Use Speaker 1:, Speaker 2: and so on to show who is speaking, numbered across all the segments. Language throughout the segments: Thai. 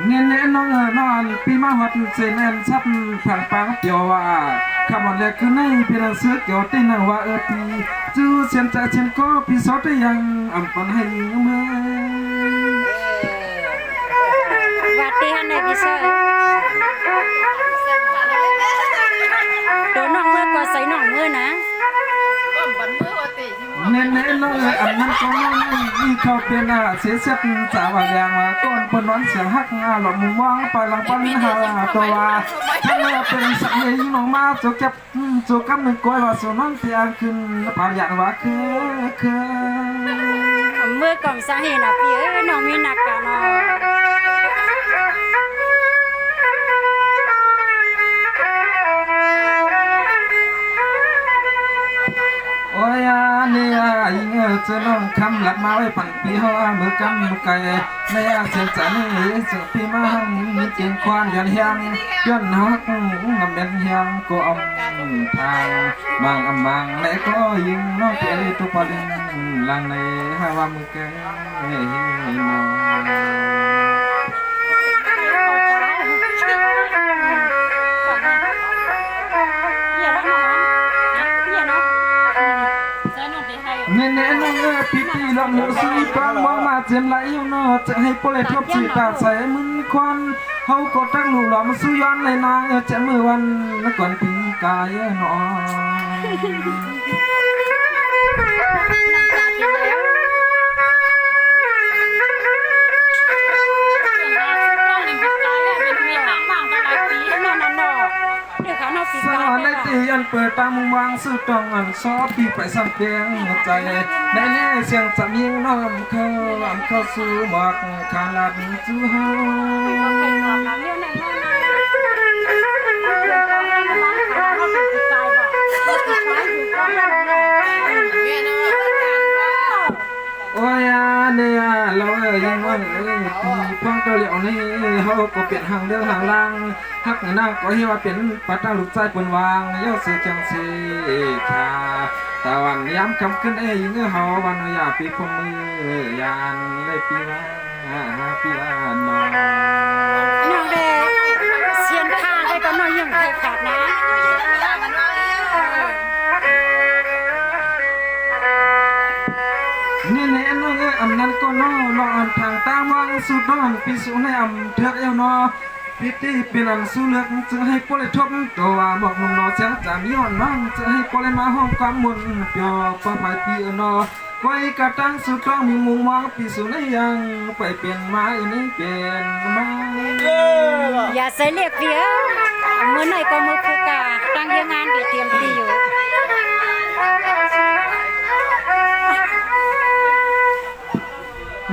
Speaker 1: เน้นเน้นน้องนอนปีมาหัดเซนแอนซับผังปังเปียวว่าคำวันแรกคือในพี่นังเสือเกี่ยวตีนังว่าปีจูเสียนใจเสียนก็พี่สอดยังอำปันให้เมื่อ
Speaker 2: วัดที่ฮันในพิเศษตัวน้องเมื่อก็ใส่น้องเมื่อนะ
Speaker 1: เน้นเน้นน้องอันนั้นก็น้องนี่เขาเป็นเสียเสียสาวแรงมาก้นปนวันเสียงฮักหลอกมุมมองไปหลังปัญหาตัวถ้าเป็นสักยิ่งน้องมาจกจับจกกับหนึ่งก้อยว่าส่วนน้องเตียงขึ้นปากอย่างว่าคือ
Speaker 2: เมื่อกล่องสาเหตุพี่น้องมีหนักกันเนาะ
Speaker 1: โอ้ยเนี่ยยิ่งเจอน้องคำหลับมาไว้ปั่นปีหัวมือกำไก่ในเสียงจันนี่เสียงพี่มามีเจียงควานยันเฮียงย้อนฮักน้ำเป็นเฮียงก็อมทางบางอำบางในก็ยิ่งน้องเกลีตุปดินลังในฮาวามือแก่น้องเน้นเน้นน้องพี่พี่ลำเลือสุยปังมองมาเจียมไหลอยู่เนาะจะให้โปรเลทบจีตาใส่มึนควันเขาก็ตั้งหลูหลอมสุย้อนในนางจะมือวันก่อนปีกายเนาะสาวในตีอันเปิดตามุมวางสุดตองอันซอปีไปสั่นเพียงใจในนี้เสียงสำยิงน้ำเข้าสู่หมอกขาลัดจูเฮาโอ้ยเนี่ยเรายังว่าปีพ่อเกาเหลียวนี่เขาก็เปลี่ยนหางเรื่องหางล่างฮักหน้าก็เฮียว่าเป็นปัตตาลูกใจปนวางเย้าสื่อจังสีชาตะวันย้ำคำขึ้นยิงเฮาวันอย่าปีพมือยานเลยปีว่าปีว่านอน
Speaker 2: น้องเด็กเสียนทางให้ก็น้อยยิ่งใครขาดนะ
Speaker 1: นี่เนี่ยน้องอำนั้นก็น้องทางตามวางสุดน้องปีสุในอำเถือกเอวน้อพิธีเป็นอันสู้เลือกจะให้โปรทบตัวบอกนุ่มน้อเสียงจามย้อนน้องจะให้โปรมาห้องความมุนเปียวปะไปปีน้อไว้กระตั้งสุดต้องมีมุมมองปีสุในยังไปเปลี่ยนมาอันนี้เปลี่ยนมา
Speaker 2: อย่าใส่เรียกเปียเมื่อไหร่ก็มือฟูกาตั้งยังงานเดี๋ยวเตรียมตีอยู่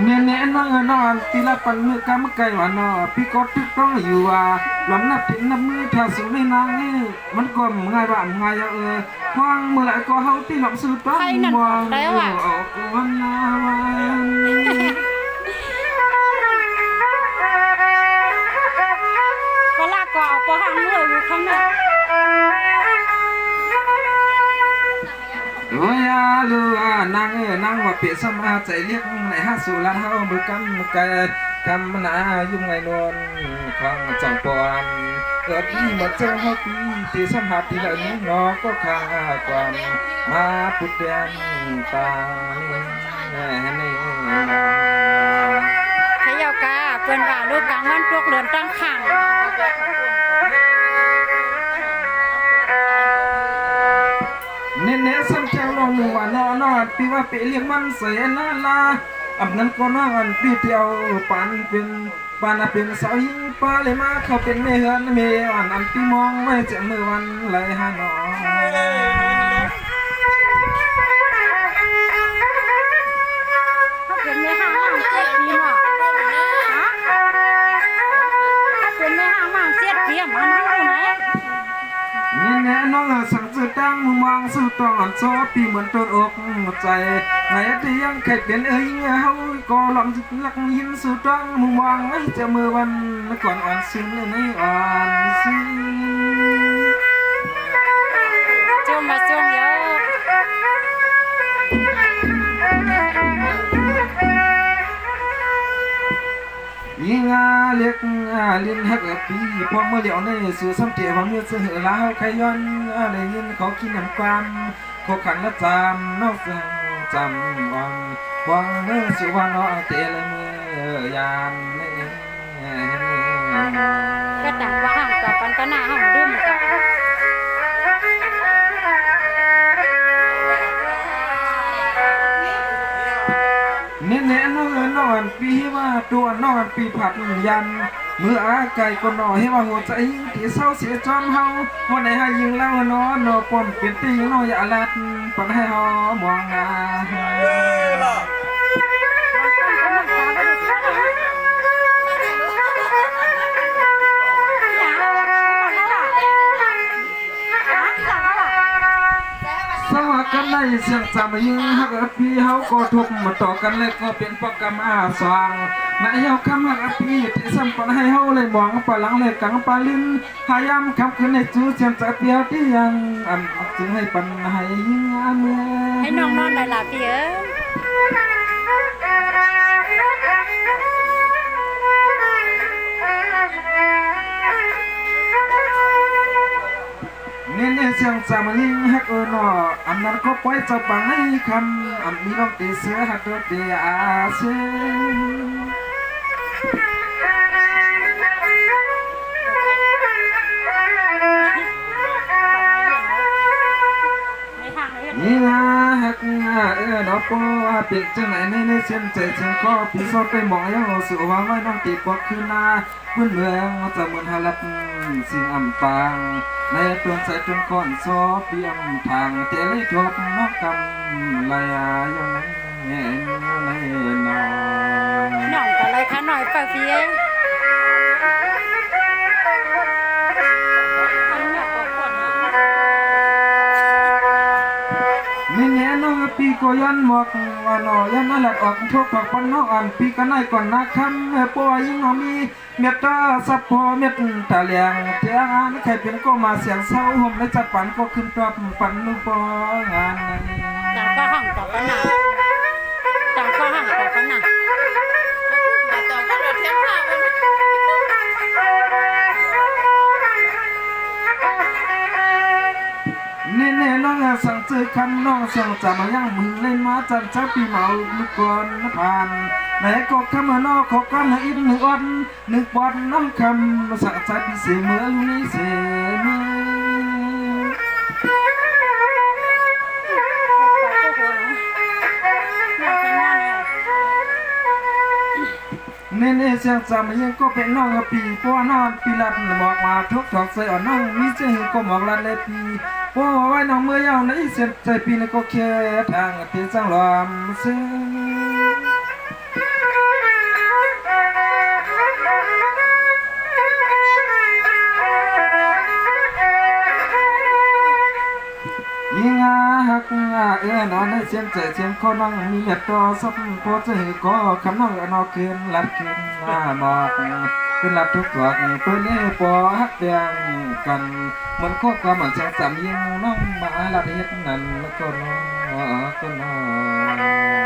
Speaker 1: เน้นน้องนอนตีละปันมือกำไก่หวานนอพี่ก็ตึกต้องอยู่ลำนับถึงนับมือถ้าสูในนางนี่มันก็ง่ายบ้างง่ายควางเมื่อไรก็เฮาตีหลับสุดต้องมองวันนาวัน
Speaker 2: ก็ลากก็เอาก็ห่างมืออยู่ข้างหน้า
Speaker 1: โอ้ยลูนางว่าเปียสมาใจเรียกในห้าสุราเฮามือกำไก่กำนายุ่งไงนวลคลังจังปอนพี่มาเจอเฮาปีตีสัมผัสที่ละนี้นอก็ข้างความมาพุดแดนตานี่
Speaker 2: ขยาวกาเปิ้นว่าลูกกลางวันพวกเดินตั้งขัง
Speaker 1: เน้นซ้ำเจ้าลงมือว่านอปีว่าเปเลี้ยงมันเสียลาอับนั้นก็นอนปีเดียวปันเป็นสาวยิงปลาเลยมาเขาเป็นเมหันเมอันปีมองไว้จะมือวันเลยฮะน้อง
Speaker 2: เขาเป็นเมหังเจ็ดปีเนาะเขาเป็นเมหังมั่งเจ็ดปีมันรู้ไหม
Speaker 1: แน่น้องสั่งจะตั้งมุมมองสู้ต้องอันซอปีเหมือนต้นอกใจไหนที่ยังใครเป็นเฮาก็ลำจิตลักยินสู้ต้องมุมมองให้จะมือวันก่อนอ่อนซึ้งเลยไม่อ่อนซึ้ง
Speaker 2: จมมาจมเยอะ
Speaker 1: เล็กลิ้นฮักปีพวกเมื่อเดี๋ยวนี้สู่ซ้ำเตี๋ยวว่ามีเสือลาวใครย้อนได้ยินเขากินน้ำความขขันละจำนอกเสียงจำวังวังเมื่อสุวรรณเตลเมื่อยามนี่
Speaker 2: ก็ต่างว่าห่างกับปันก็หน้าห่างดื้อเหมือนกัน
Speaker 1: เน้นๆนอนปีว่าตัวนอนปีผัดยันเมื่ออาไก่ก็นอให้ว่าหัวใจที่เศร้าเสียจอมเฮาวันไหนให้ยิงเล่านอนปนเปลี่ยนตีนออย่าลัดปันให้เฮามองหน้าสวัสกันในเสียงจำยิงฮักพี่เฮาก็ทุบมาต่อกันเลยก็เป็นปกกรรมอาสว่างนายเฮาคำฮักพี่ที่ซ้ำปันให้เฮาเลยมองปะหลังเลยกังปะลิ้นพยายามคำขึ้นในจูเสียงจะเปียวที่ยังจึงให้ปันให้ยิงเมื่อ
Speaker 2: ให้น้องนอนได้ละพี่เอ้ย
Speaker 1: เนี่ยเสียงจำยิงฮักนออันนั้นก็ปล่อยจะปังให้คำมีน้องตีเสือฮักเดียอาเซ นี่นะฮักดอกบัวปิดจังไหนในเส้นใจฉันก็ปีซอดไปหมอยเอาสู่ว่าไว้น้องตีปอกคืนนาเมืองจะเหมือนฮาลับสิ่งอ่ำปางในตัวใจจนก่อนซอเปียมทางเตลิทบน้องกำลายยงเห็นในนอน
Speaker 2: น้องก็เลยค่ะหน่อยฝากพี่เอ้ย
Speaker 1: นี่เนี่ยน้องปีก็ยันหมอกว่าน้อยันนั่นแหละออกทุกข์ปันน้องอ่อนปีก็ได้ก่อนนะคำป่วยยิ่งน้องมีเม็ดตาสับพอเม็ดตาเลียงเจ้างานใครเป็นก็มาเสียงเศร้าห่มและจัดปันก็ขึ้นตัวปันนุ่งปองานนั้น
Speaker 2: ต่างก็ห่างกับปันหนาต่างก็ห่างกับปันหนา
Speaker 1: นี่เนี่ยน้องสั่งซื้อคันน้องสั่งจะมายังมือเล่นมาจันเช้าปีเมาลูกก่อนผ่านไหนก็คำน้องขอกันให้อินหนึ่งอ่อนหนึ่งปอนน้องคำสั่งใจปีเสียเมื่ออยู่ในเสียเมื่อเนี่ยเสียงจำยังก็เป็นน้องปีป้อนอนปีลัดบอกมาทุกดอกใส่อ่อนน้องมีเสียงก็บอกลัดเลยปีป้อไว้น้องเมื่อยาวในเสียงใจปีแล้วก็แค่ทางเพียงสังลมเสียยิ่งฮักนอนในเสียงใจเสียงคนน้องมีเม็ดต่อสับพอจะก็คำน้องนอเกินลัดเกินหมอกเป็นลัดทุกตัวเพื่อนเล่ปอฮักเดียงกันเหมือนคบกับมันเสียงจำยิ่งน้องมาลัดเฮ็ดนั่นแล้วก็น้องก็น้อง